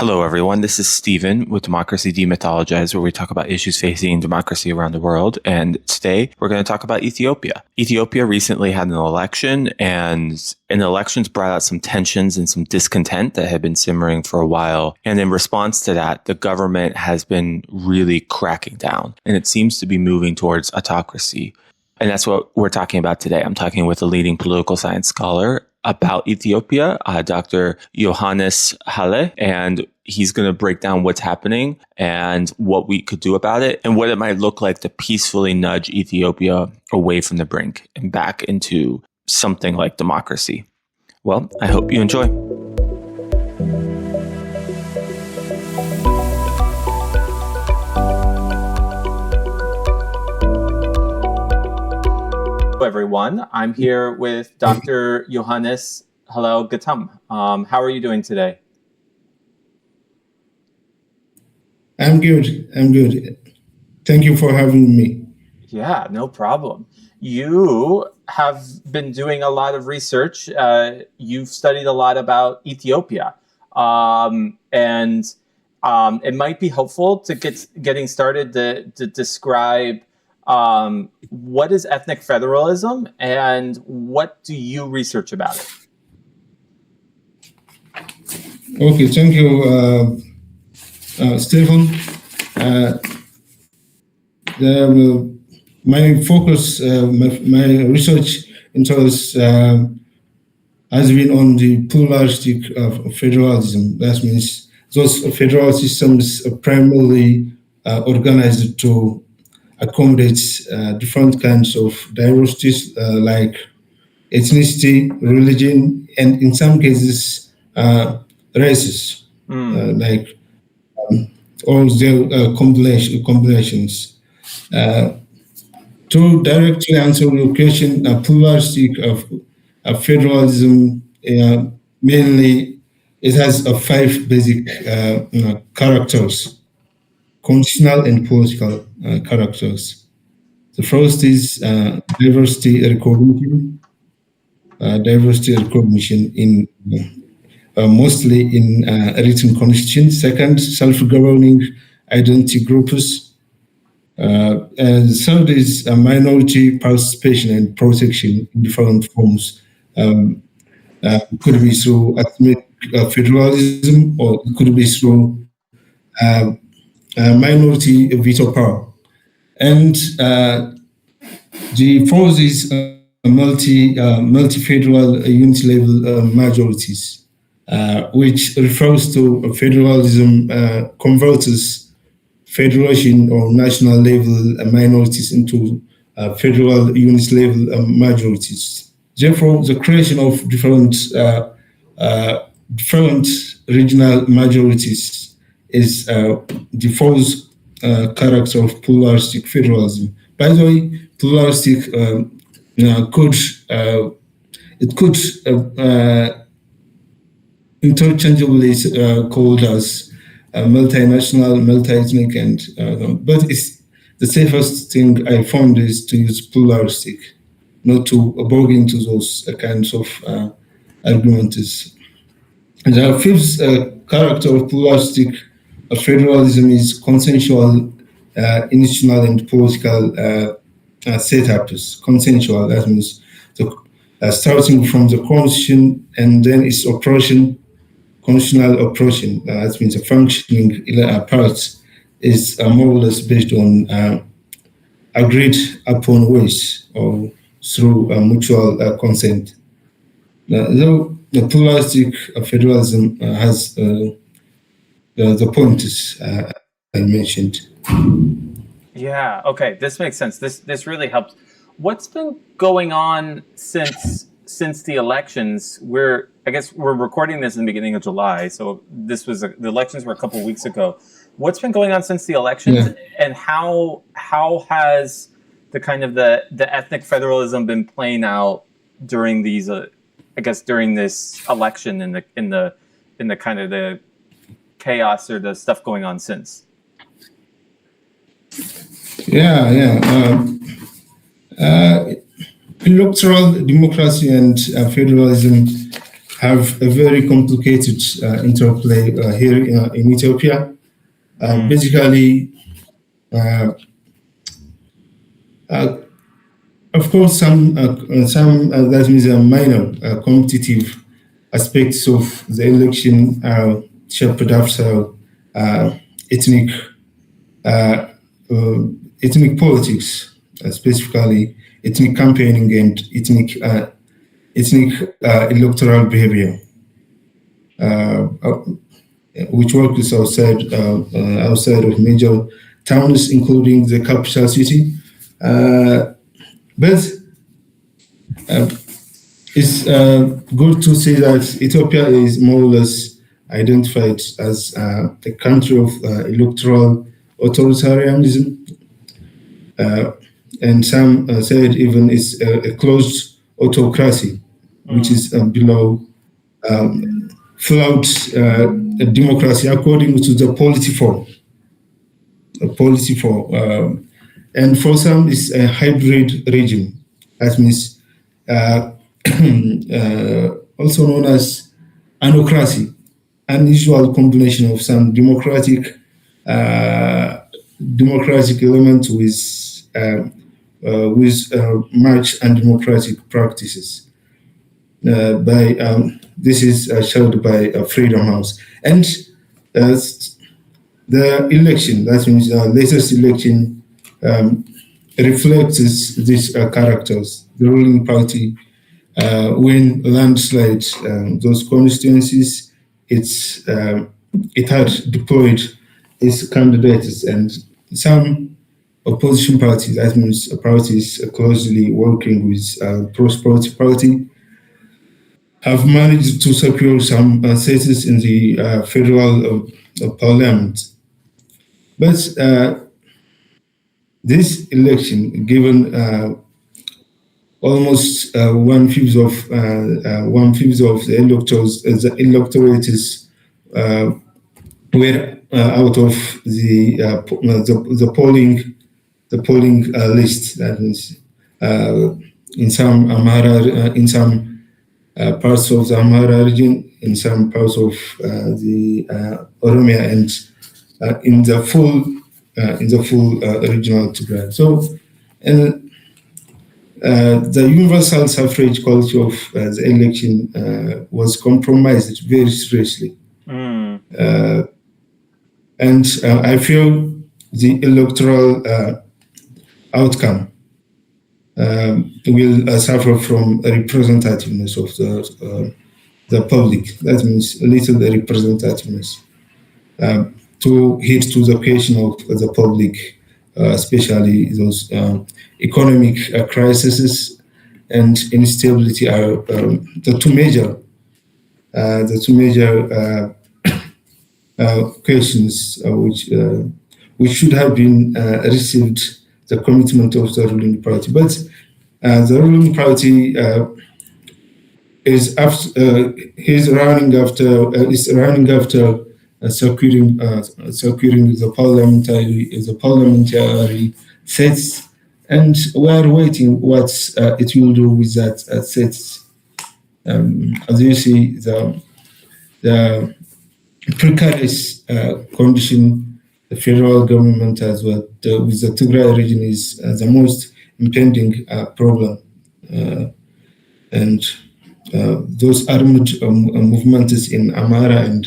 Hello, everyone. This is Stephen with Democracy Demythologized, where we talk about issues facing democracy around the world. And today we're going to talk about Ethiopia. Ethiopia recently had an election, and the elections brought out some tensions and some discontent that had been simmering for a while. And in response to that, the government has been really cracking down, and it seems to be moving towards autocracy. And that's what we're talking about today. I'm talking with a leading political science scholar about Ethiopia, Dr. Yohannes Haile, and he's going to break down what's happening and what we could do about it and what it might look like to peacefully nudge Ethiopia away from the brink and back into something like democracy. Well, I hope you enjoy. Hello, everyone. I'm here with Dr. Yohannes Haile Getahun. How are you doing today? I'm good. Thank you for having me. Yeah, no problem. You have been doing a lot of research. You've studied a lot about Ethiopia. And it might be helpful to getting started to describe what is ethnic federalism and what do you research about it? Okay, thank you, Stephen. My focus, my research interests has been on the pluralistic of federalism. That means those federal systems are primarily organized to accommodate different kinds of diversities like ethnicity, religion, and in some cases races, like all their combinations. To directly answer your question, pluralistic of federalism mainly it has five basic characters. Constitutional and political characters. The first is diversity recognition. Diversity recognition in mostly in written constitution. Second, self-governing identity groups. And the third is minority participation and protection in different forms. Could be through ethnic federalism, or it could be through minority veto power. And the fourth is multi-federal unity-level majorities, which refers to federalism converts federation or national level minorities into federal unity-level majorities. Therefore, the creation of different regional majorities is the fourth character of pluralistic federalism. By the way, pluralistic could interchangeably called as multinational, multi-ethnic, and but it's the safest thing I found is to use pluralistic, not to bog into those kinds of arguments. And the fifth character of pluralistic federalism is consensual institutional and political setups. Consensual, that means starting from the constitution and then its operation, constitutional operation. That means the functioning parts is more or less based on agreed upon ways or through mutual consent. Though the pluralistic federalism has the points I mentioned. Yeah, okay, this makes sense. This really helps. What's been going on since the elections? I guess we're recording this in the beginning of July, so the elections were a couple of weeks ago. What's been going on since the elections, and how has the kind of the ethnic federalism been playing out during these? I guess during this election and in the kind of the chaos or the stuff going on since. Electoral democracy and federalism have a very complicated interplay here in Ethiopia. Basically, of course, some that means minor competitive aspects of the election are shaped after ethnic ethnic politics, specifically ethnic campaigning and ethnic electoral behavior, which works outside of major towns, including the capital city. But it's good to say that Ethiopia is more or less identified as a country of electoral authoritarianism, and some said even it's a closed autocracy, which is below flawed democracy according to the policy form. And for some, it's a hybrid regime. That means also known as anocracy, unusual combination of some democratic element with much undemocratic practices. This is showed by Freedom House, and the election, that means the latest election, reflects these characters. The ruling party, when landslides those constituencies, it had deployed its candidates, and some opposition parties, that means parties closely working with Prosperity Party, have managed to secure some seats in the federal parliament. But this election, given almost one fifth of the electors, the electorate were out of the polling list. That means in some Amhara, in some parts of the Amhara region, in some parts of the Oromia, and in the full regional Tigray. So, the universal suffrage culture of the election was compromised very seriously. And I feel the electoral outcome will suffer from representativeness of the public. That means little representativeness to hit to the question of the public, especially those economic crises and instability are the two major questions which should have been received the commitment of the ruling party. But the ruling party is running after securing the parliamentary seats, and we are waiting what it will do with that seats. As you see, the precarious condition the federal government as well with the Tigray region is the most impending problem, and those armed movements in Amhara and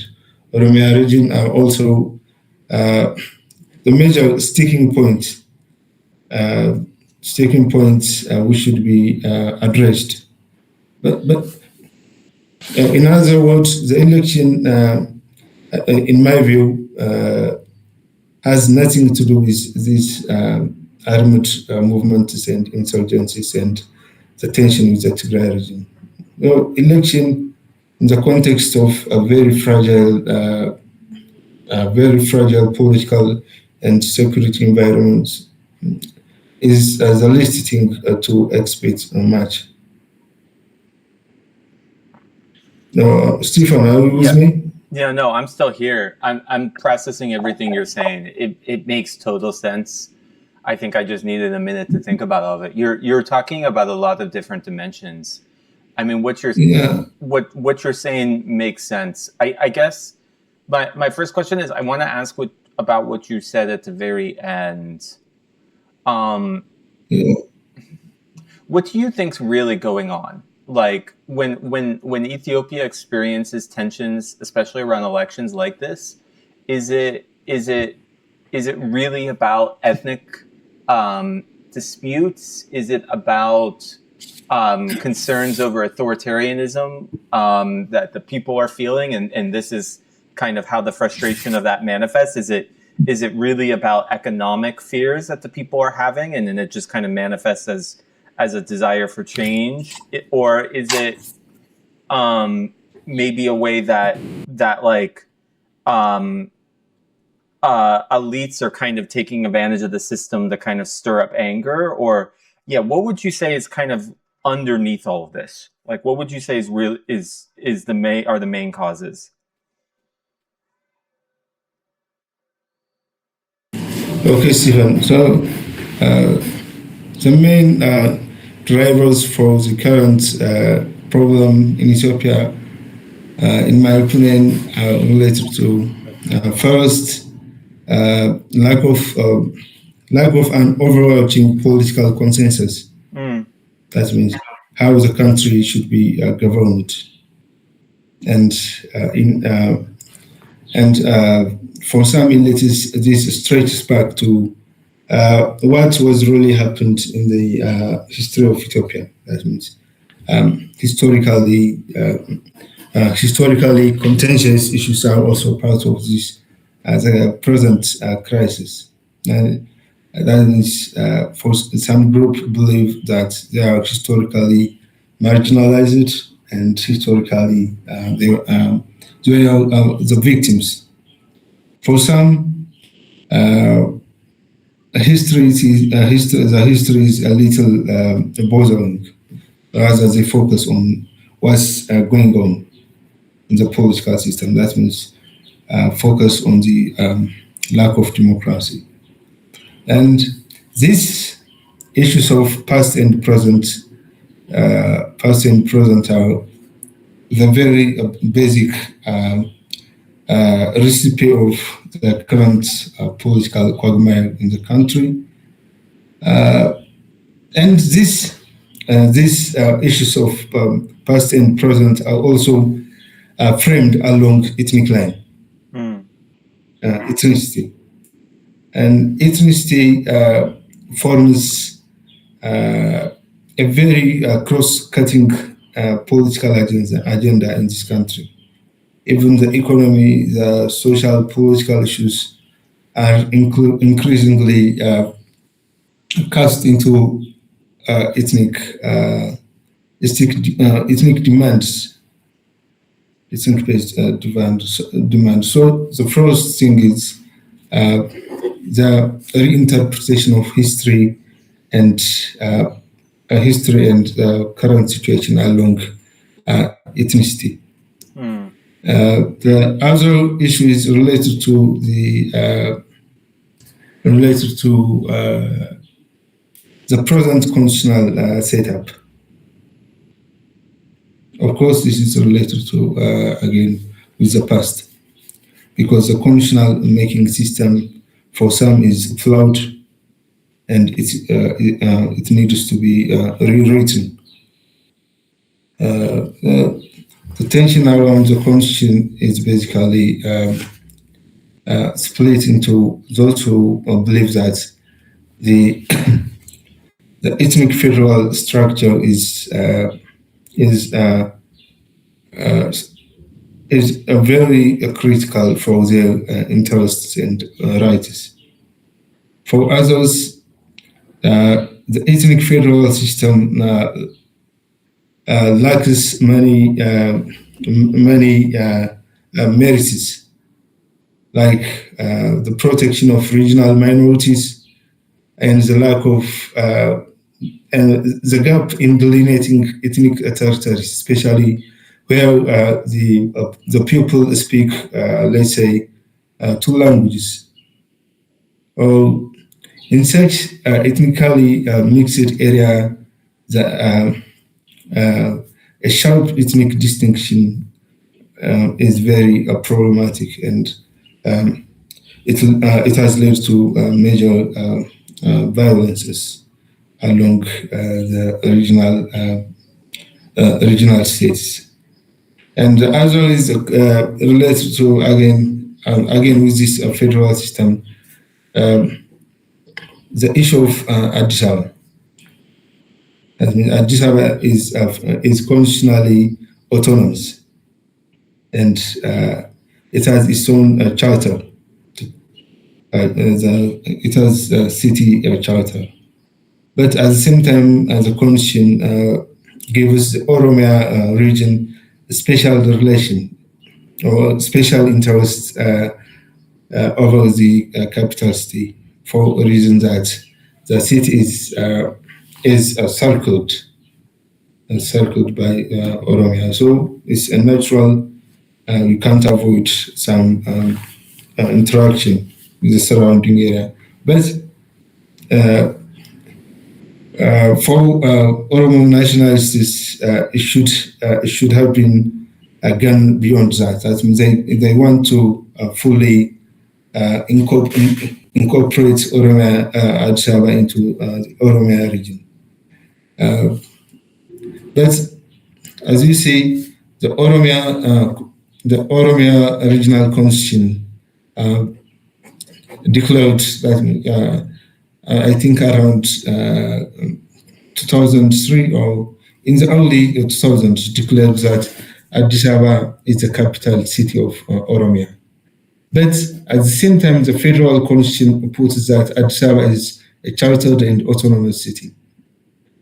Oromia region are also the major sticking points which should be addressed. But in other words, the election, in my view, has nothing to do with these armed movements and insurgencies and the tension with the Tigray region. Election in the context of a very fragile political and security environment is the least thing to expect much. Stephen, are you with me? Yeah, no, I'm still here. I'm processing everything you're saying. It makes total sense. I think I just needed a minute to think about all of it. You're talking about a lot of different dimensions I mean, Yeah. what you're saying makes sense. I guess my first question is I want to ask about what you said at the very end. Um, Yeah. what do you think's really going on? Like when Ethiopia experiences tensions, especially around elections like this, is it really about ethnic disputes? Is it about concerns over authoritarianism that the people are feeling, and this is kind of how the frustration of that manifests? Is it really about economic fears that the people are having, and then it just kind of manifests as a desire for change, or is it maybe a way that like um, elites are kind of taking advantage of the system to kind of stir up anger? Or yeah, what would you say is kind of underneath all of this? Like, what would you say is the main causes? Okay, Stephen. So the main drivers for the current problem in Ethiopia, in my opinion, are related to first lack of an overarching political consensus. Mm. That means how the country should be governed, and in and for some elitists, this stretches back to what was really happened in the history of Ethiopia. That means historically contentious issues are also part of this the present crisis. And that means for some group believe that they are historically marginalized and historically they are the victims. For some, the history is a little bothering, rather they focus on what's going on in the political system. That means focus on the lack of democracy. And these issues of past and present are the very basic recipe of the current political quagmire in the country. And these issues of past and present are also framed along ethnic line, ethnicity. And ethnicity forms a very cross-cutting political agenda in this country. Even the economy, the social, political issues are increasingly cast into ethnic demands, ethnic-based demand. So the first thing is the reinterpretation of history and the current situation along ethnicity. The other issue is related to the present constitutional setup. Of course, this is related to again with the past, because the constitutional making system for some is flawed, and it needs to be rewritten. The tension around the constitution is basically split into those who believe that the the ethnic federal structure is very critical for their interests and rights. For others, the ethnic federal system lacks many merits, like the protection of regional minorities and the lack of the gap in delineating ethnic territories, especially where the people speak, let's say, two languages. Or in such ethnically mixed area, the a sharp ethnic distinction is very problematic, and it has led to major violences along the regional states. And as well as related to again with this federal system, the issue of Addis Ababa. I mean, Addis Ababa is constitutionally autonomous, and it has its own charter. It has a city charter, but at the same time, the constitution gives the Oromia region a special relation or special interest over the capital city, for a reason that the city is circled by Oromia. So it's a natural, you can't avoid some interaction with the surrounding area. But for Oromo nationalists, it should have been gone beyond that. That means they want to fully incorporate Oromia, Addis Ababa into the Oromia region. But as you see, the Oromia regional constitution declared that I think around 2003 or in the early 2000s declared that Addis Ababa is the capital city of Oromia. But at the same time, the federal constitution puts that Addis Ababa is a chartered and autonomous city.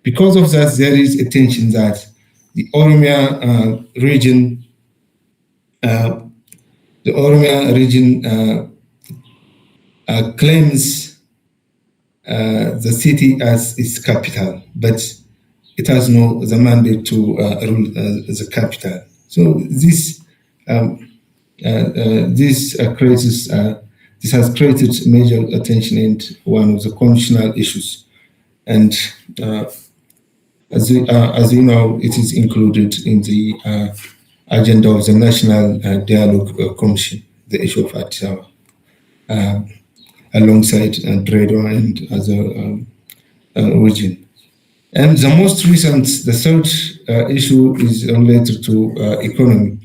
Because of that, there is a tension that the Oromia region claims the city as its capital, but it has the mandate to rule the capital. So this has created major attention and one of the constitutional issues. And as you know, it is included in the agenda of the National Dialogue Commission, the issue of Addis Ababa, alongside Dredo and other region. And the most recent, the third issue is related to economy.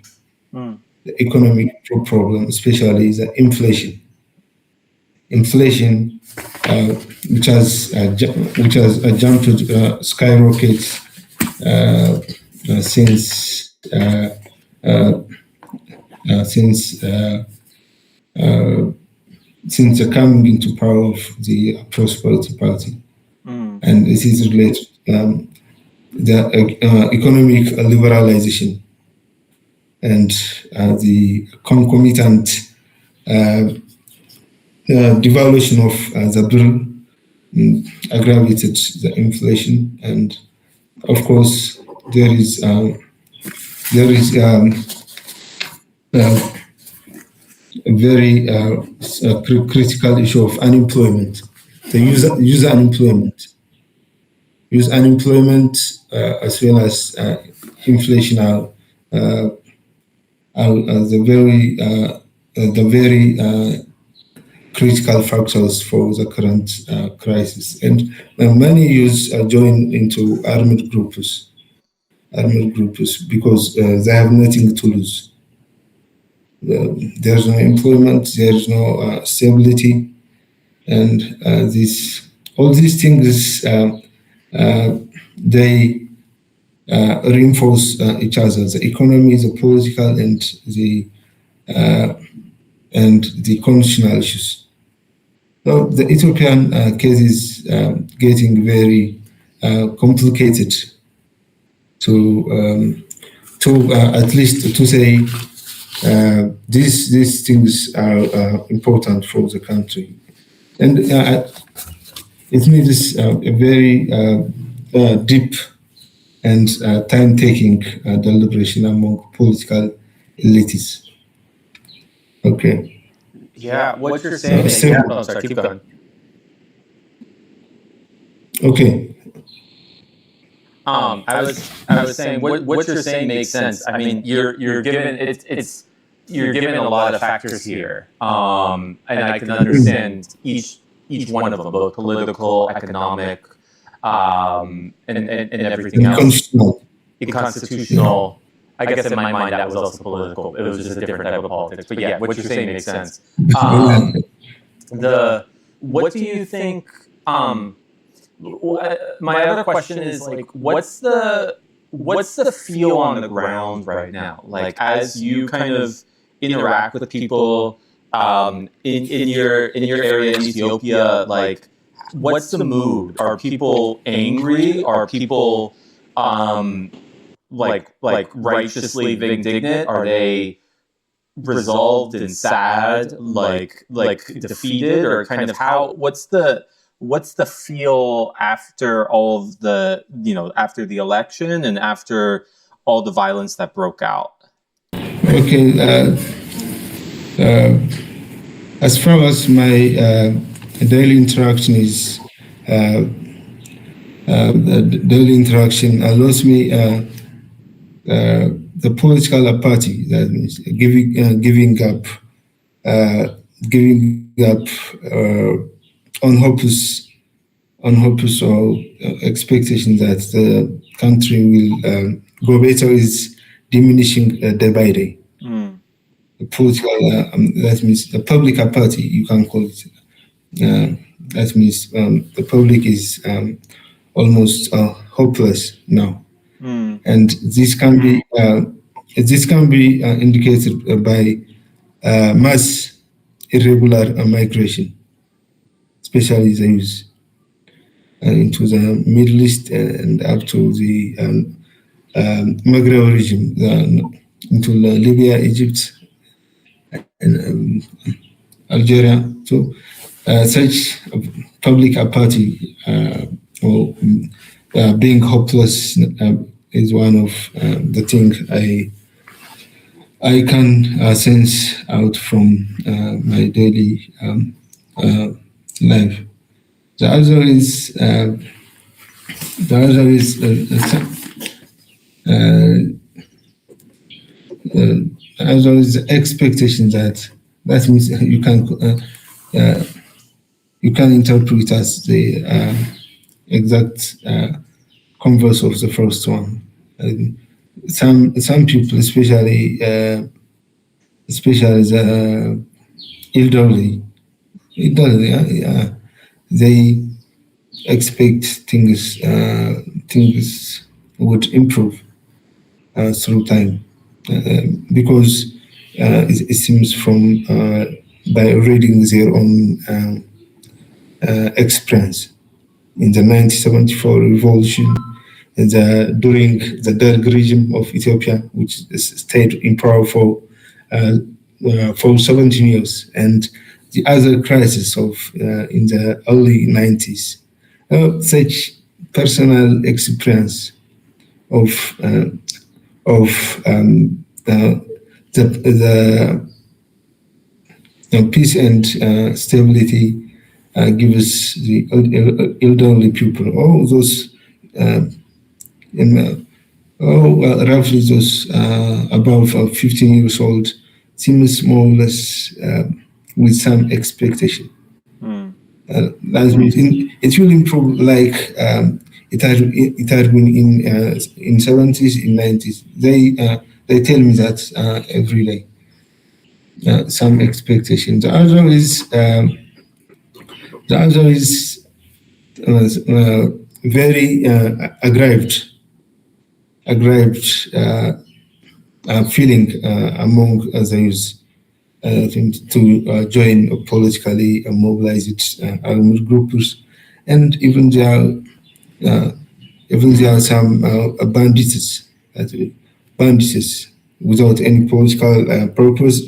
The economic problem, especially the inflation. Inflation, which has jumped to skyrockets since the coming into power of the Prosperity Party, and this is related the economic liberalization and the concomitant devaluation of the birr aggravated the inflation, and of course there is a very critical issue of unemployment, the user unemployment, as well as inflation are the very critical factors for the current crisis. And many youths join into armed groups because they have nothing to lose. There's no employment, there's no stability, and all these things they reinforce each other: the economy, the political, and the constitutional issues. So the Ethiopian case is getting very complicated. To at least to say these things are important for the country, and it needs a very deep and time-taking deliberation among political elites. Okay. Yeah, what you're saying. Sorry, keep going. Okay. I was saying what you're saying makes sense. I mean, you're given you're given a lot of factors here, and I can understand each one of them, both political, economic, and everything else. Constitutional. I guess in my mind that was also political. It was just a different type of politics. But yeah, what you're saying makes sense. What do you think? My other question is like, what's the feel on the ground right now? Like, as you kind of interact with people in your area in Ethiopia, like, what's the mood? Are people angry? Are people like righteously indignant? Are they resolved and sad, like defeated, or kind of what's the feel after all of the, after the election and after all the violence that broke out? Okay, as far as my daily interaction is, the daily interaction allows me the political apathy, that means giving up on hopeless or expectation that the country will go better is diminishing day by day. The political, that means the public apathy, you can call it. That means the public is almost hopeless now. And this can be indicated by mass irregular migration, especially the youth, into the Middle East and up to the Maghreb region, into Libya, Egypt, and Algeria. So such public apathy or being hopeless is one of the things I can sense out from my daily life. The other is the expectation that means you can interpret as the exact converse of the first one. Some people, especially the elderly, they expect things would improve through time, because it seems from by reading their own experience in the 1974 revolution, and during the Derg regime of Ethiopia, which stayed in power for 17 years, and the other crisis of in the early 90s. Such personal experience of the peace and stability gives the elderly people, all those roughly those above 15 years old, seems more or less with some expectation. That means it will improve like it had been in 70s, in 90s. They tell me that every day. Some expectation. The other is very aggrieved feeling among the youth to join politically mobilized armed groups, and even there are some bandits without any political purpose,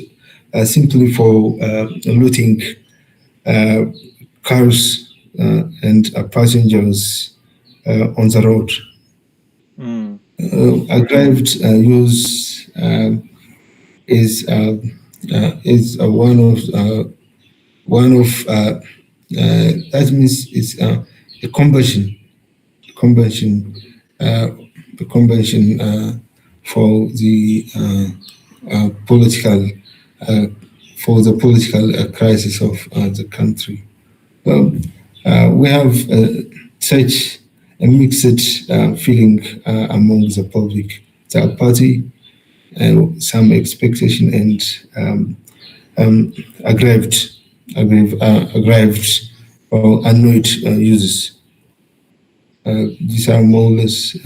simply for looting cars and passengers on the road. Aggrieved youth is one of that means it's a conversion the convention for the political crisis of the country. Well, we have such a mixed feeling among the public, the apathy, and some expectation, and aggrieved or annoyed users. These are more or less,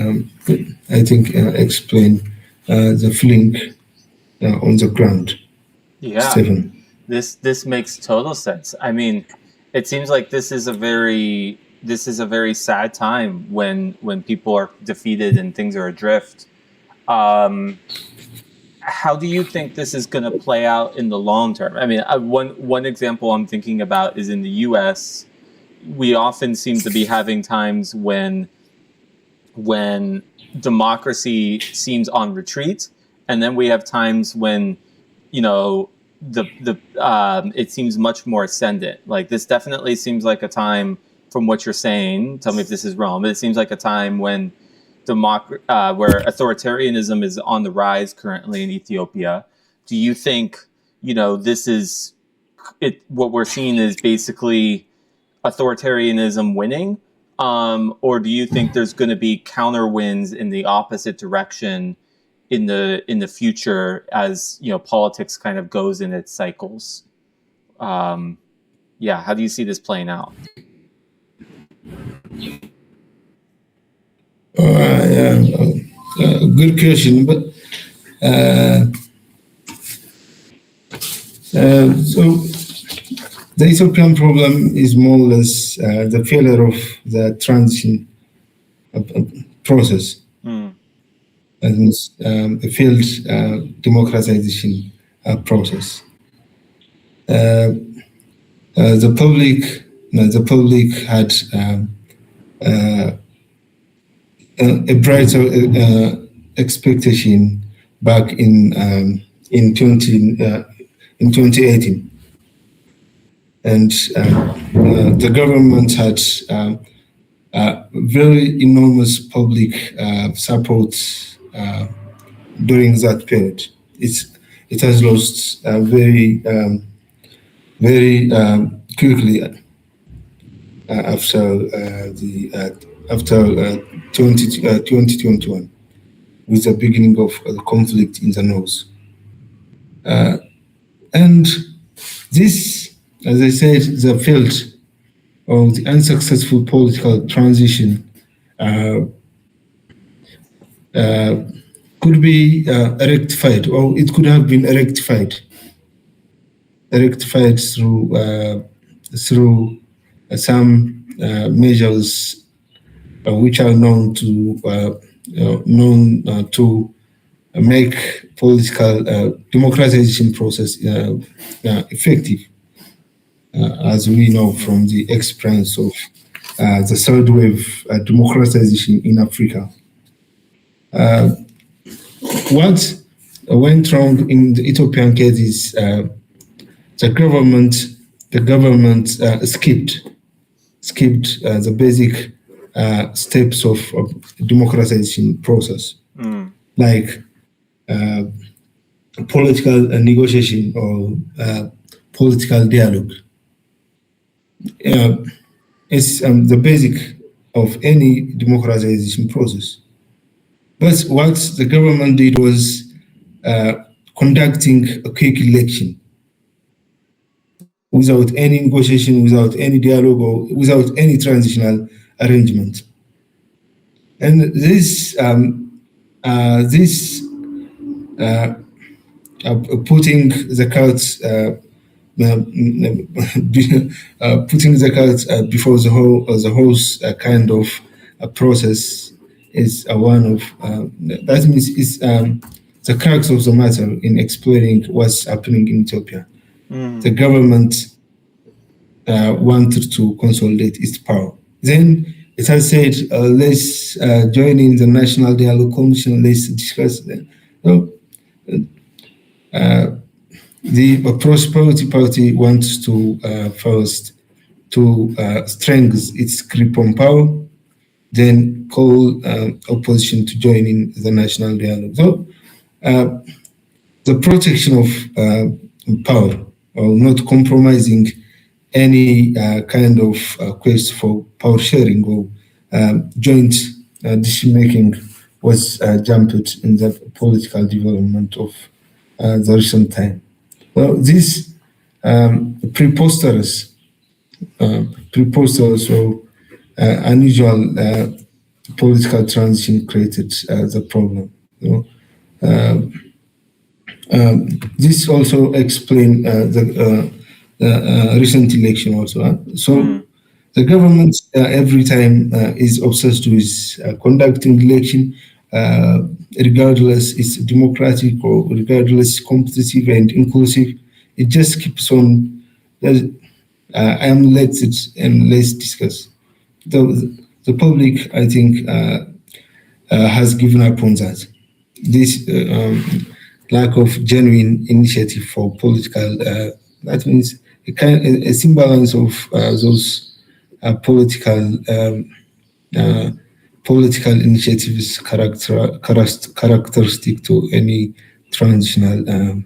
I think, explain the feeling on the ground. Yeah, Stephen. This makes total sense. I mean, it seems like this is a very sad time when people are defeated and things are adrift. How do you think this is going to play out in the long term? I mean, one example I'm thinking about is in the U.S. We often seem to be having times when democracy seems on retreat, and then we have times when, you know, it seems much more ascendant. Like, this definitely seems like a time, from what you're saying, tell me if this is wrong, but it seems like a time when where authoritarianism is on the rise currently in Ethiopia. Do you think, you know, this is it? What we're seeing is basically authoritarianism winning, or do you think there's going to be counter wins in the opposite direction in the future, as, you know, politics kind of goes in its cycles? Yeah, how do you see this playing out? Good question, but so the Ethiopian problem is more or less the failure of the transition process. That means a failed democratization process. The public had a brighter expectation back in 2018, and the government had very enormous public support during that period. It has lost very quickly after 2021, with the beginning of the conflict in the north. And this, as I said, the field of the unsuccessful political transition could be rectified, or it could have been rectified through some measures which are known to make political democratization process effective, as we know from the experience of the third wave democratization in Africa. What went wrong in the Ethiopian case is the government skipped the basic steps of democratization process, like political negotiation or political dialogue. It's the basic of any democratization process. But what the government did was conducting a quick election without any negotiation, without any dialogue, or without any transitional arrangement. And this putting the cart before the horse kind of process is one of that means is the crux of the matter in explaining what's happening in Ethiopia. The government wanted to consolidate its power. Then it has said, let's join in the National Dialogue Commission, let's discuss. The Prosperity Party wants to first to strengthen its grip on power, then call opposition to join in the national dialogue. So the protection of power, or not compromising any kind of quest for power sharing or joint decision making, was jumped in the political development of the recent time. Well, this preposterous or unusual political transition created the problem. This also explains the recent election also. So the government every time is obsessed with conducting election, regardless it's democratic or regardless competitive and inclusive. It just keeps on. I'm let it and let's discuss. The public, I think, has given up on that. This lack of genuine initiative for political, that means a imbalance of those political initiatives characteristic to any transitional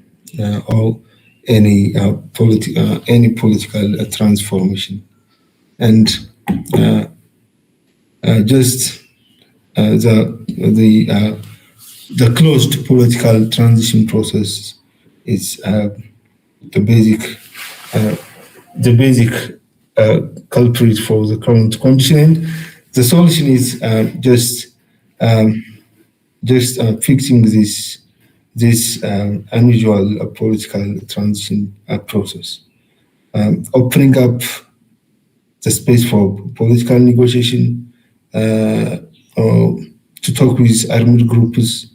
or any political transformation, and just the closed political transition process is the basic culprit for the current condition. And the solution is just fixing this unusual political transition process, opening up the space for political negotiation, or to talk with armed groups,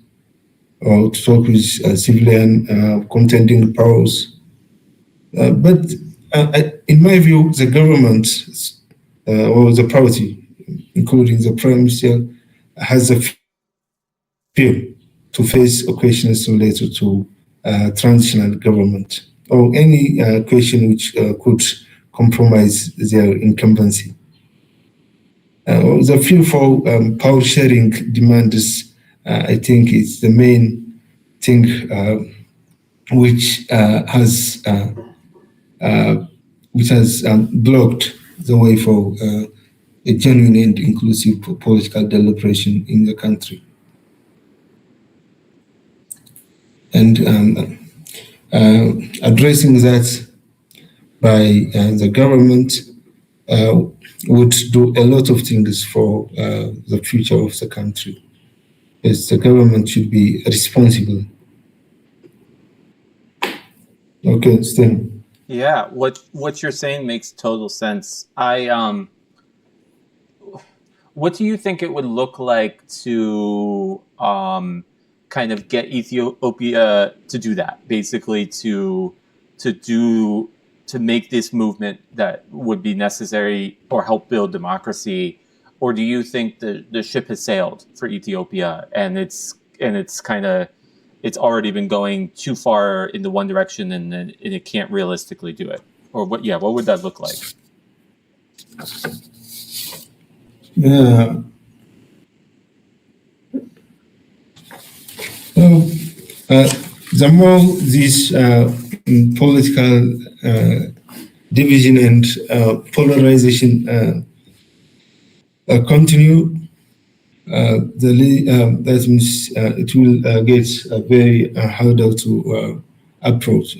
or to talk with civilian contending powers. But in my view, the government or the party, including the prime minister, has a fear to face questions related to transitional government or any question which could compromise their incumbency. The fear for power sharing demands, I think, is the main thing which has blocked the way for a genuine and inclusive political deliberation in the country. And addressing that by the government would do a lot of things for the future of the country. Yes, the government should be responsible. Okay, Stan. Yeah, what you're saying makes total sense. What do you think it would look like to kind of get Ethiopia to do that? Basically, to make this movement that would be necessary or help build democracy, or do you think the ship has sailed for Ethiopia and it's already been going too far in the one direction and it can't realistically do it? Or what would that look like? Yeah. Well, the more this political division and polarization continue, that means it will get very harder to approach,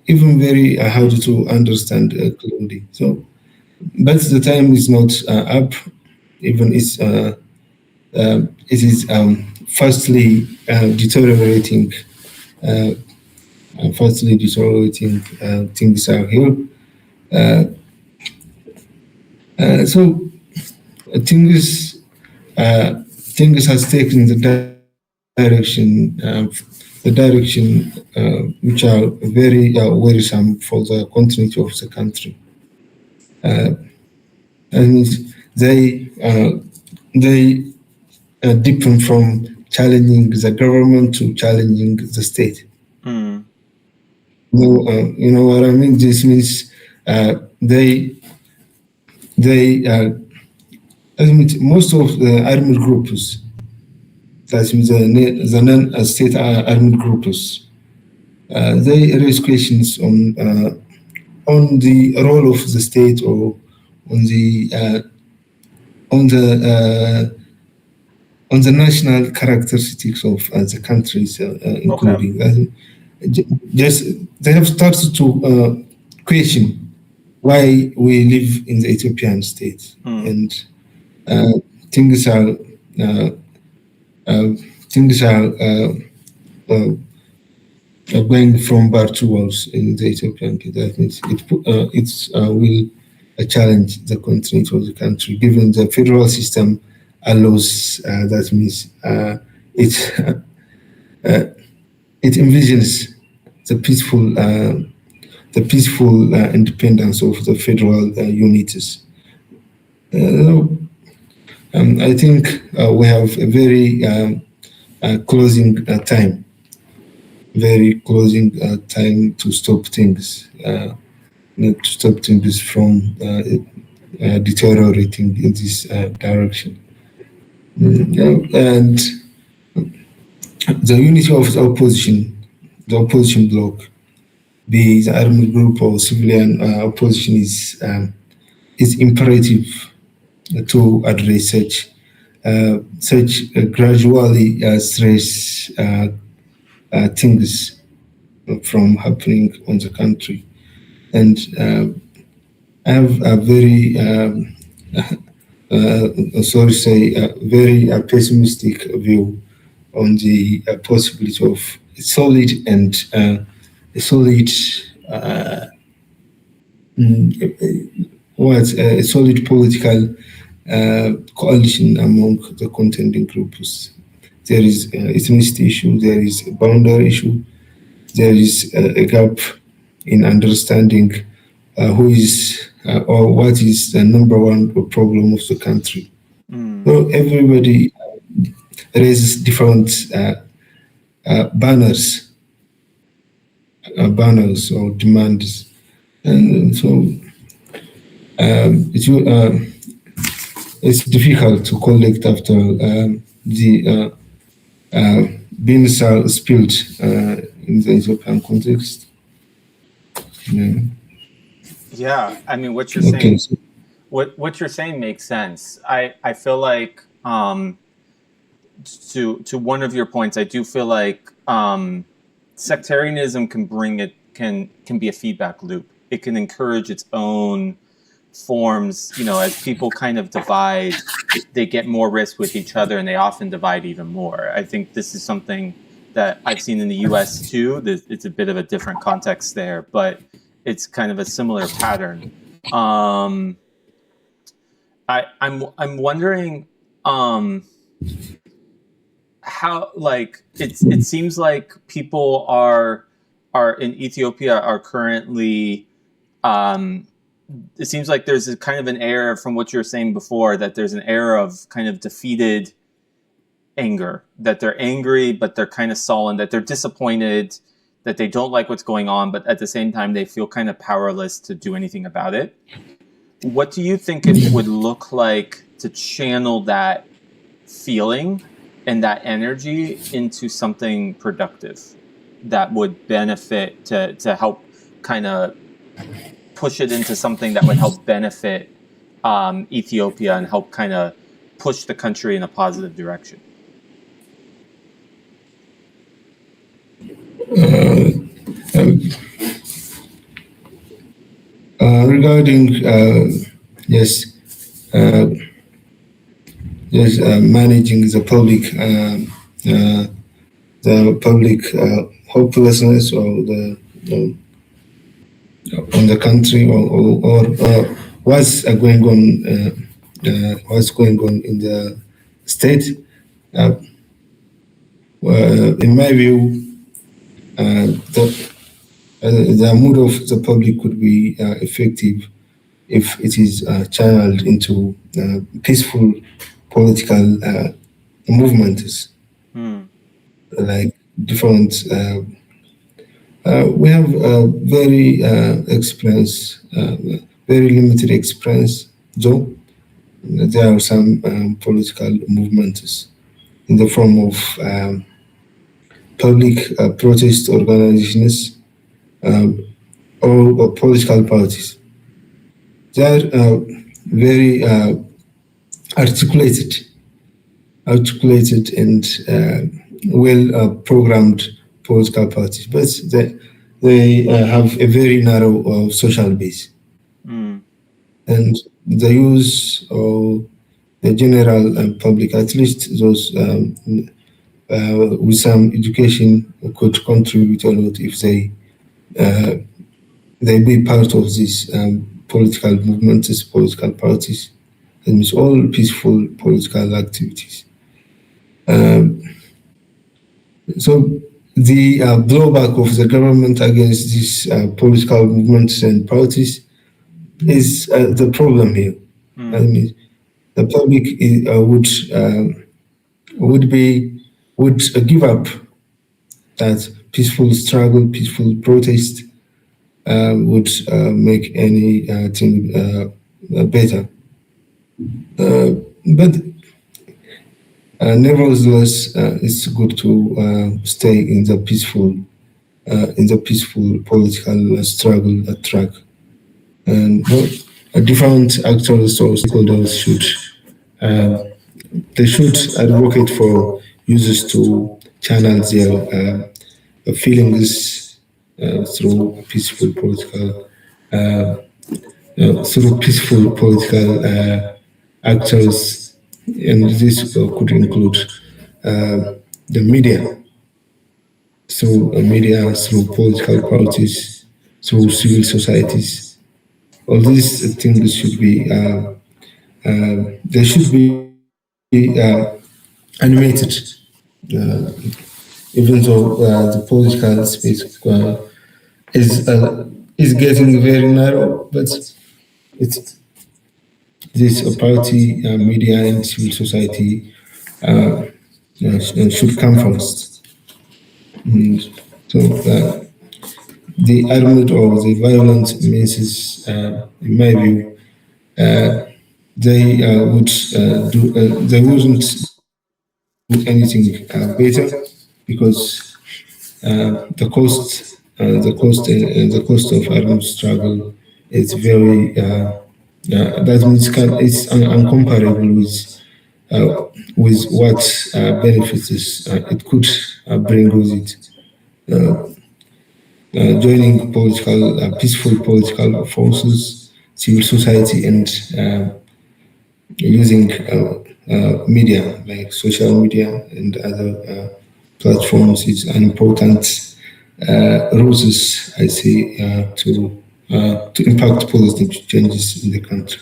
even very harder to understand clearly. So, but the time is not up. Even it is fastly deteriorating. Things are here. So things has taken the direction which are very worrisome for the continuity of the country. And they differ from challenging the government to challenging the state. Mm. You know what I mean? This means they That means most of the armed groups, that means the non-state armed groups, they raise questions on the role of the state or on the national characteristics of the countries, including just they have started to question why we live in the Ethiopian state, and things are going from bad to worse in the Ethiopian case. That means it will challenge the continuity of the country, given the federal system allows. That means it envisions the peaceful independence of the federal units. I think we have a very closing time to stop things, from deteriorating in this direction. And the unity of the opposition bloc, be the armed group or civilian opposition, is imperative to address such gradually stress things from happening on the country. And I have a very very pessimistic view on the possibility of a solid political coalition among the contending groups. There is ethnicity issue, there is a boundary issue, there is a gap in understanding who is or what is the number one problem of the country. So everybody raises different banners or demands, and so it's difficult to collect after the beans are spilled in the Ethiopian context. Yeah, I mean, what you're saying, what you're saying makes sense. I feel like to one of your points, I do feel like sectarianism can be a feedback loop. It can encourage its own forms. As people kind of divide, they get more risk with each other, and they often divide even more. I think this is something that I've seen in the U.S. too. It's a bit of a different context there, but it's kind of a similar pattern. I'm wondering how, like, it seems like people are in Ethiopia are currently it seems like there's a kind of an air, from what you were saying before, that there's an air of kind of defeated anger, that they're angry, but they're kind of sullen, that they're disappointed, that they don't like what's going on, but at the same time, they feel kind of powerless to do anything about it. What do you think it would look like to channel that feeling and that energy into something productive that would benefit, to help kind of push it into something that would help benefit Ethiopia and help kind of push the country in a positive direction? Regarding managing the public hopelessness or on the country, or what's going on in the state. In my view, the mood of the public could be effective if it is channeled into peaceful political movements, like different. We have very limited experience, though, there are some political movements in the form of public protest organizations or political parties. They are very articulated and well programmed political parties, but they have a very narrow social base. And the use of the general public, at least those with some education, could contribute a lot if they be part of these political movements, political parties, and it's all peaceful political activities. So the blowback of the government against these political movements and parties is the problem here. I mean, the public would give up that peaceful struggle, peaceful protest would make anything better. But nevertheless, it's good to stay in the peaceful political struggle track. And different actors or stakeholders should advocate for users to channel their feelings through peaceful political actors, and this could include the media, through political parties, through civil societies. All these things should be they should be animated, even though the political space is getting very narrow, but it's this party, media, and civil society should come first. So the armed or the violent means, in my view, they wouldn't do anything better, because the cost of armed struggle is very that means it's uncomparable with what benefits it could bring with it. Joining peaceful political forces, civil society, and using media like social media and other platforms is an important resource, I say, to impact positive changes in the country.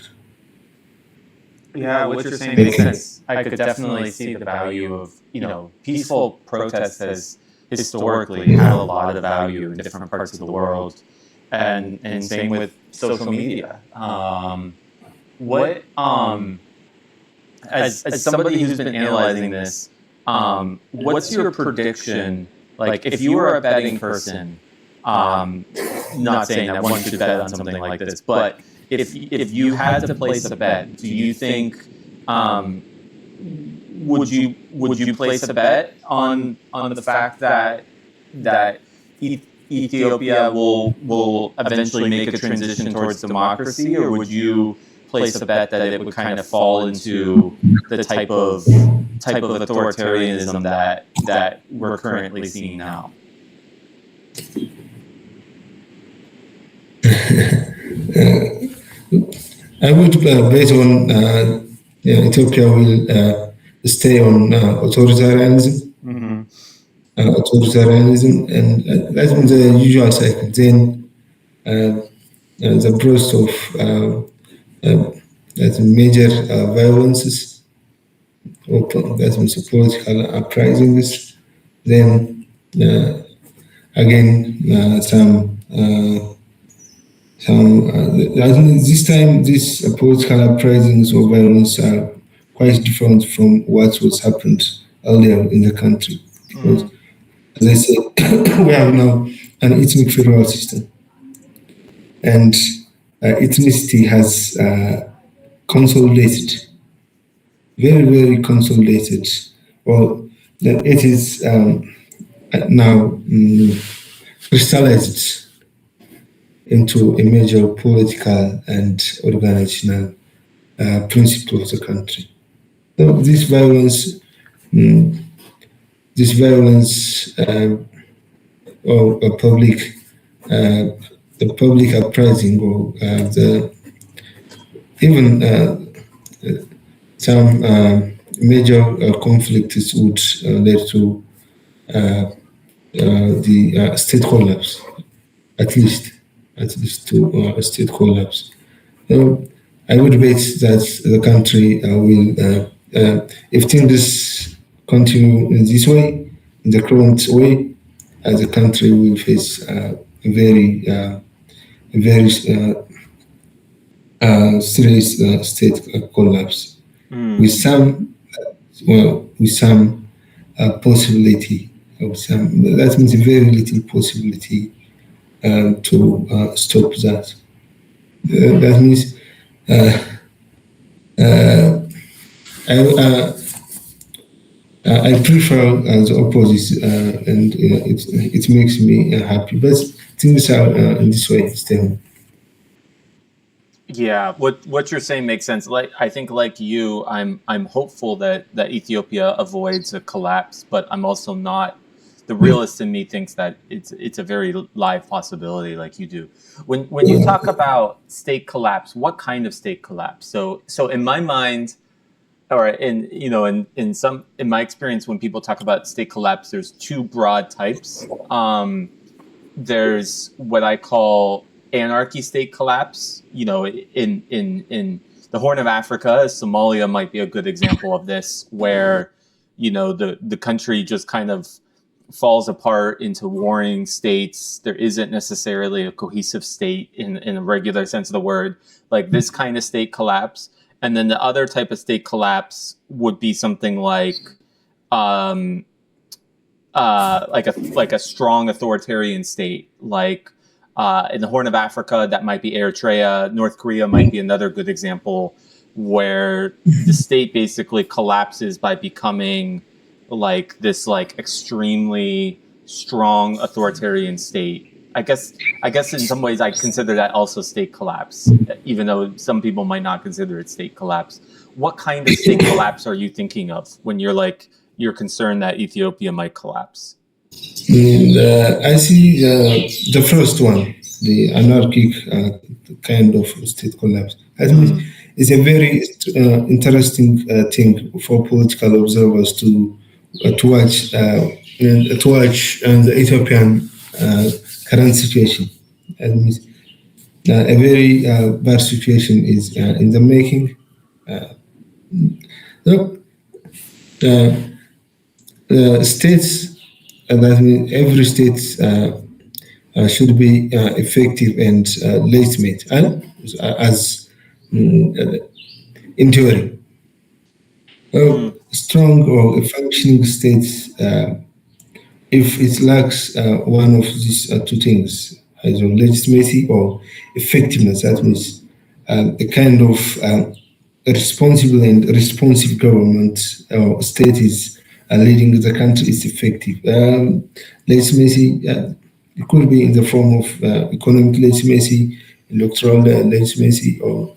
Yeah, what you're saying makes sense. I could definitely see the value of, peaceful protest has historically had a lot of value in different parts of the world, and same with social media. As somebody who's been analyzing this, what's your prediction? Like, if you were a betting person, not saying that one should bet on something like this, but if you had to place a bet, do you think would you place a bet on the fact that Ethiopia will eventually make a transition towards democracy, or would you place a bet that it would kind of fall into the type of authoritarianism that we're currently seeing now? I would bet on Ethiopia will stay on authoritarianism. Mm-hmm. Authoritarianism, and that's the usual cycle. Then the burst of that major violences, or that means political uprisings. Then again this time these political uprisings or violence are quite different from what was happened earlier in the country. Because, as I said, we have now an ethnic federal system, and ethnicity has consolidated very, very consolidated. Well, it is now crystallized into a major political and organizational principle of the country. So this violence, or a public, the public uprising, or the even some major conflicts would lead to the state collapse, at least to a state collapse. So I would bet that the country will, if things continue in this way, in the current way, the country will face a very serious state collapse, with some, with some possibility of some. That means very little possibility to stop that. That means I prefer the opposite, and it makes me happy. But things are in this way still. Yeah, what you're saying makes sense. Like, I think, like you, I'm hopeful that Ethiopia avoids a collapse, but I'm also not. The realist in me thinks that it's a very live possibility, like you do. When you talk about state collapse, what kind of state collapse? So in my mind, or in my experience, when people talk about state collapse, there's two broad types. There's what I call anarchy state collapse. In the Horn of Africa, Somalia might be a good example of this, where the country just kind of falls apart into warring states. There isn't necessarily a cohesive state in a regular sense of the word, like this kind of state collapse. And then the other type of state collapse would be something like a strong authoritarian state, like in the Horn of Africa, that might be Eritrea. North Korea might be another good example, where the state basically collapses by becoming like this extremely strong authoritarian state. I guess in some ways I consider that also state collapse, even though some people might not consider it state collapse. What kind of state collapse are you thinking of when you're concerned that Ethiopia might collapse? And I see the first one, the anarchic kind of state collapse. I think it's a very interesting thing for political observers to watch the Ethiopian current situation. And a very bad situation is in the making. States, that means every state should be effective and legitimate, as in theory. Strong or functioning states, if it lacks one of these two things, either legitimacy or effectiveness, that means a kind of responsible and responsive government or state is leading the country is effective. Legitimacy, it could be in the form of economic legitimacy, electoral legitimacy, or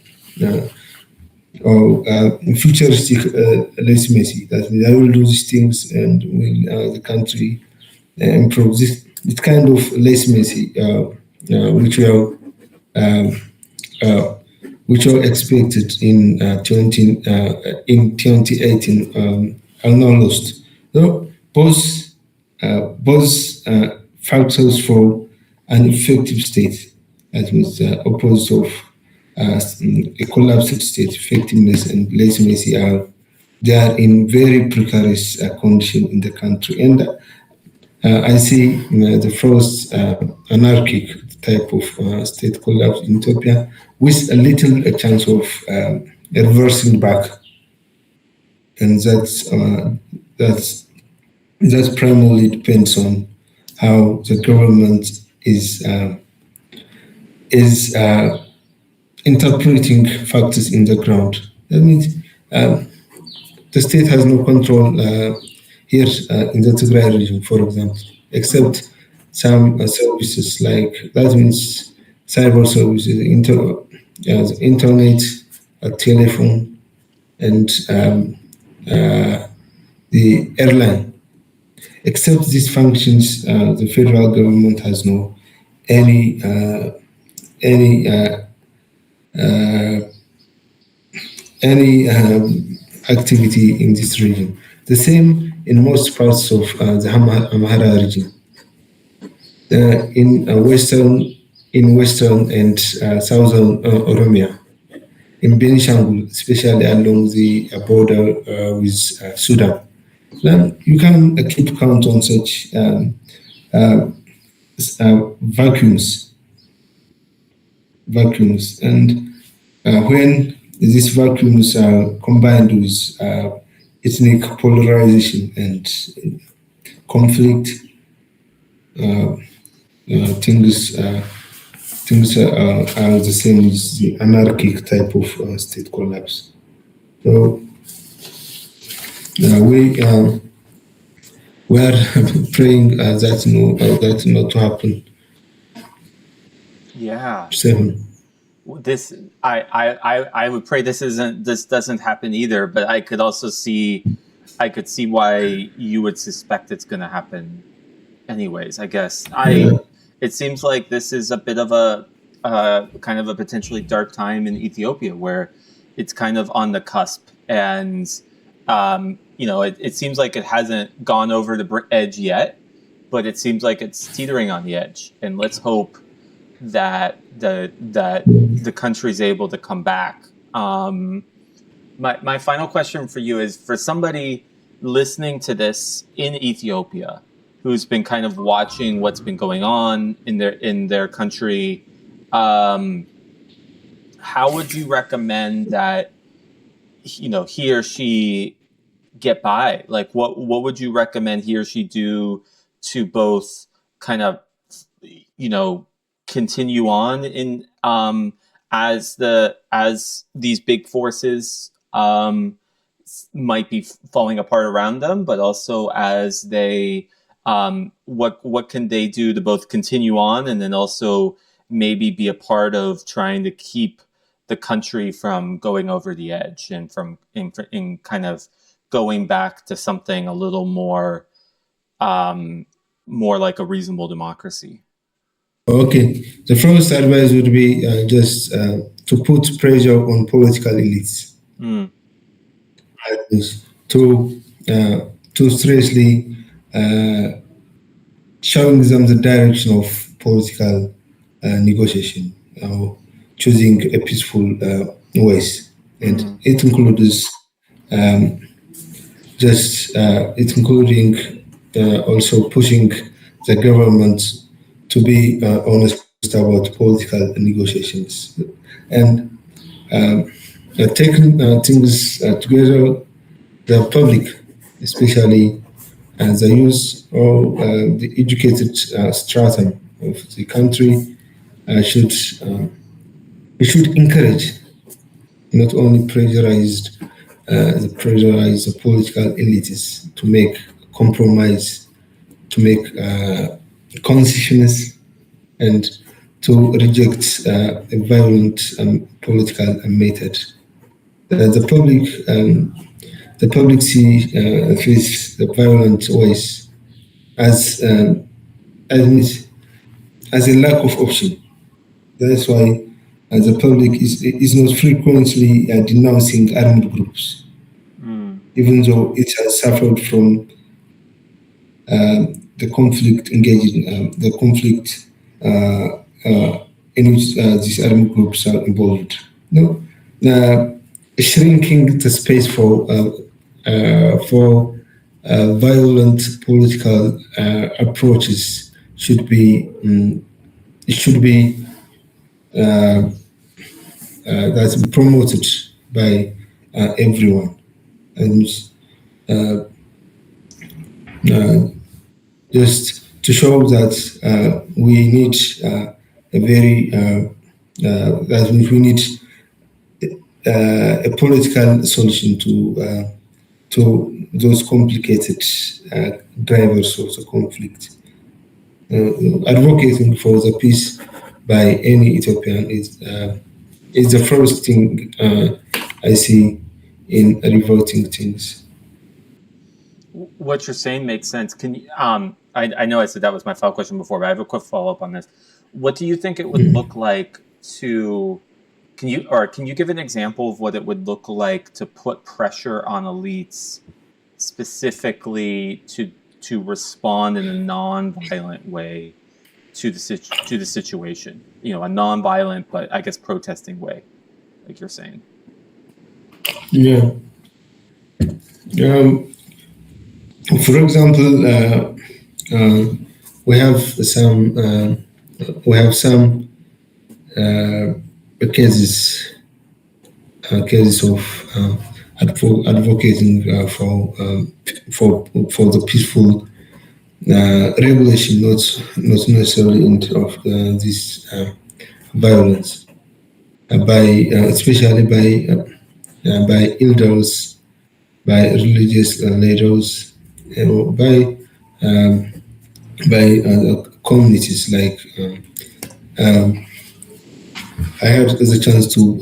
futuristic legitimacy. That means I will do these things and will the country improve. This kind of legitimacy, which are expected in 2018, are now lost. So both factors for an effective state, that means the opposite of a collapsed state, effectiveness and legitimacy, they are in very precarious condition in the country. And I see the first anarchic type of state collapse in Ethiopia with a little chance of reversing back, and that primarily depends on how the government is interpreting factors in the ground. That means the state has no control here in the Tigray region, for example, except some services like that means cyber services, internet, telephone, and the airline. Except these functions, the federal government has no any activity in this region. The same in most parts of the Amhara region. In western and southern Oromia, in Benishangul, especially along the border with Sudan. Then you can keep count on such vacuums, and when these vacuums are combined with ethnic polarization and conflict, things are the same as the anarchic type of state collapse. So we are praying that not to happen. Yeah. 7. This I would pray this doesn't happen either, but I could see why you would suspect it's going to happen anyways. I guess it seems like this is a bit of a kind of a potentially dark time in Ethiopia, where it's kind of on the cusp, and it seems like it hasn't gone over the edge yet, but it seems like it's teetering on the edge, and let's hope that the country's able to come back. My final question for you is, for somebody listening to this in Ethiopia who's been kind of watching what's been going on in their country, how would you recommend that he or she get by? Like, what would you recommend he or she do to both kind of continue on in as these big forces might be falling apart around them, but also as they what can they do to both continue on and then also maybe be a part of trying to keep the country from going over the edge and from in kind of going back to something a little more like a reasonable democracy? Okay, the first advice would be just to put pressure on political elites. To seriously showing them the direction of political negotiation, choosing a peaceful ways, and it includes including also pushing the government to be honest about political negotiations and taking things together. The public, especially the youth or the educated stratum of the country, should encourage, not only pressurize the political elites to make compromise, to make concessions, and to reject a violent political method. The public see the violent ways as a lack of option. That's why the public is not frequently denouncing armed groups, even though it has suffered from the conflict in which these armed groups are involved. Shrinking the space for violent political approaches should be that's promoted by everyone, and just to show that we need a political solution to to those complicated drivers of the conflict. Advocating for the peace by any Ethiopian is the first thing I see in revolting things. What you're saying makes sense. Can you, I know I said that was my final question before, but I have a quick follow-up on this. What do you think it would look like to, can you give an example of what it would look like to put pressure on elites specifically to respond in a non-violent way to the situation? You know, a non-violent, but I guess protesting way, like you're saying. Yeah. For example, we have some cases of advocating for the peaceful regulation, not necessarily of this violence, especially by elders, by religious leaders, by communities like. I had the chance to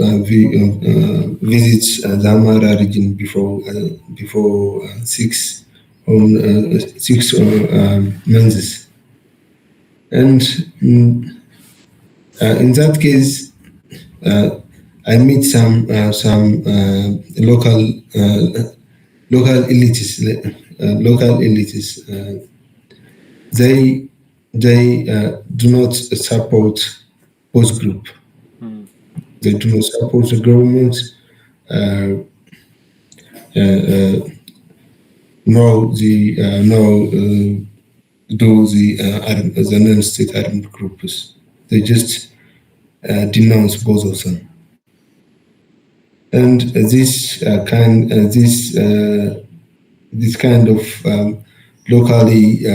visit the Amara region before 6 months, and in that case, I meet some local elites. They do not support both group. They do not support the government, nor do the non-state armed groups. They just denounce both of them, and this kind of locally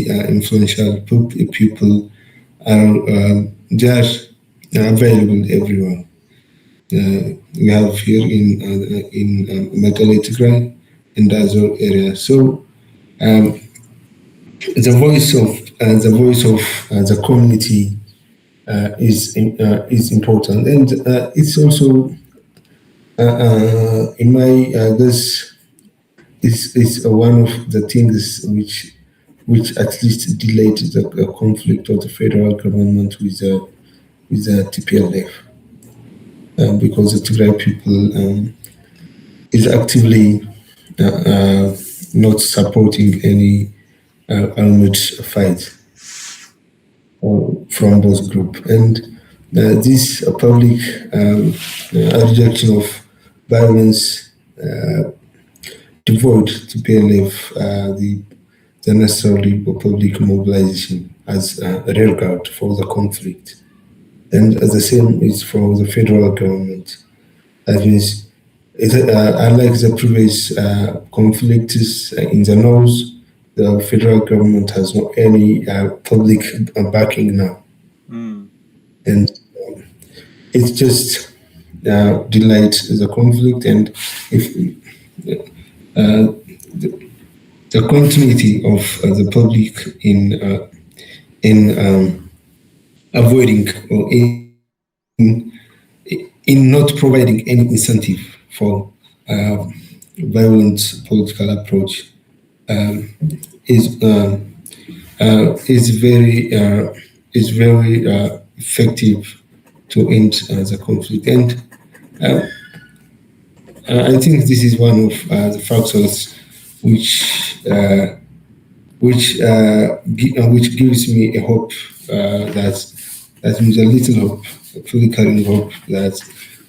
influential people are available everywhere. We have here in Mekelle and other areas. So the voice of the community is important, and it's also in my guess is one of the things which at least delayed the conflict of the federal government with the TPLF, because the Tigray people is actively not supporting any armed fight from both groups, and this public rejection of violence devoid TPLF the necessary public mobilization as a rearguard for the conflict. And the same is for the federal government. That means, unlike the previous conflicts in the north, the federal government has no any public backing now. And it just delayed the conflict, and if the continuity of the public in avoiding or in not providing any incentive for violent political approach is very effective to end the conflict. And I think this is one of the factors which gives me a hope that means a little hope, a flickering hope that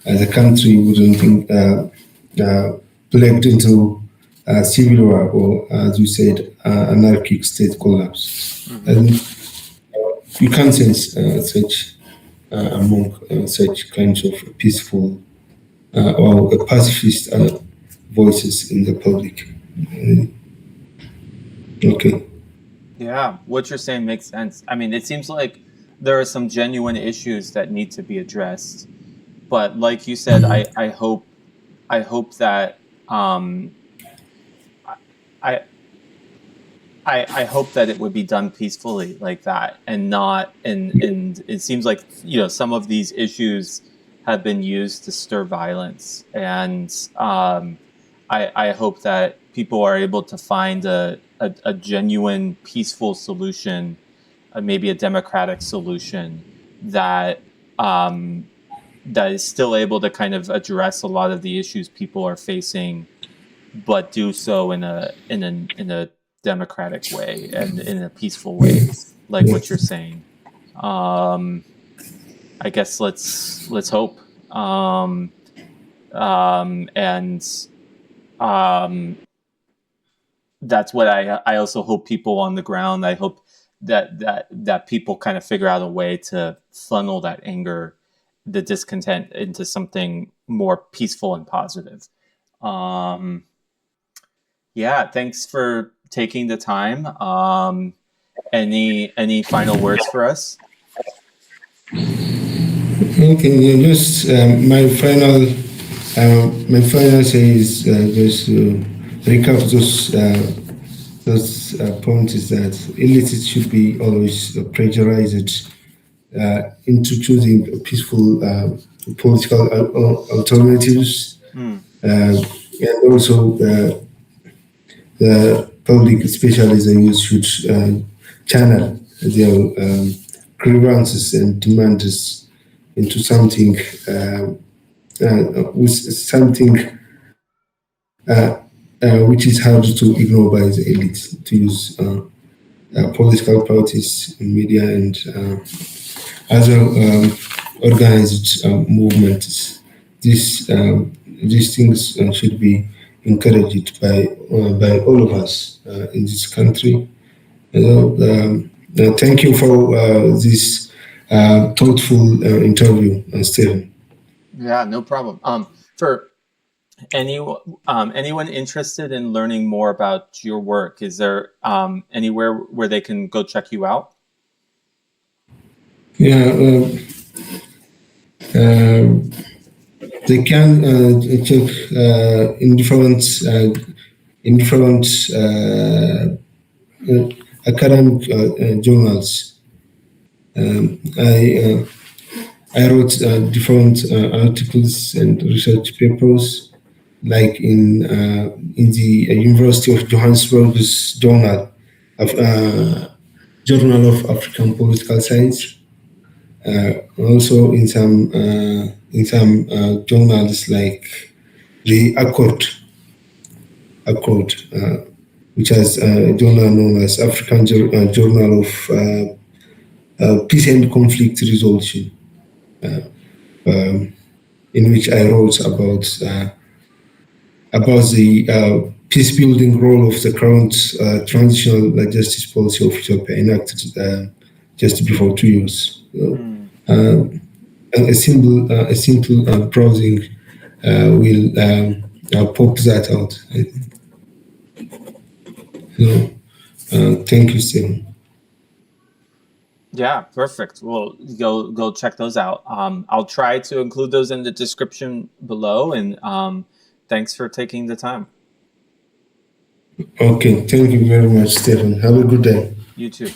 the country wouldn't be plagued into civil war or, as you said, anarchic state collapse. And you can sense such among such kinds of peaceful or pacifist voices in the public. Okay. Yeah, what you're saying makes sense. I mean, it seems like there are some genuine issues that need to be addressed, but like you said, I hope that I I hope that it would be done peacefully like that, and not and it seems like some of these issues have been used to stir violence, and I hope that people are able to find a genuine peaceful solution, maybe a democratic solution that that is still able to kind of address a lot of the issues people are facing, but do so in a democratic way and in a peaceful way, like what you're saying. I guess let's hope. And that's what I also hope people on the ground. I hope that people kind of figure out a way to funnel that anger, the discontent, into something more peaceful and positive. Yeah, thanks for taking the time. Any final words for us? Okay, just my final say is just to recap those points is that elites should be always pressurized into choosing peaceful political alternatives, and also the public, especially the youth, should channel their grievances and demands into something with something which is hard to ignore by the elite, to use political parties, media, and other organized movements. These things should be encouraged by all of us in this country. Thank you for this thoughtful interview, Stephen. Yeah, no problem. For anyone interested in learning more about your work, is there anywhere where they can go check you out? Yeah, they can check in different academic journals. I wrote different articles and research papers, like in the University of Johannesburg's Journal of African Political Science. Also in some journals like the Accord, which has a journal known as African Journal of Peace and Conflict Resolution, in which I wrote about the peace building role of the current transitional justice policy of Ethiopia, enacted just before 2 years. A simple browsing will pop that out. Thank you, Stephen. Yeah, perfect. Well, go check those out. I'll try to include those in the description below, and thanks for taking the time. Okay, thank you very much, Stephen. Have a good day. You too.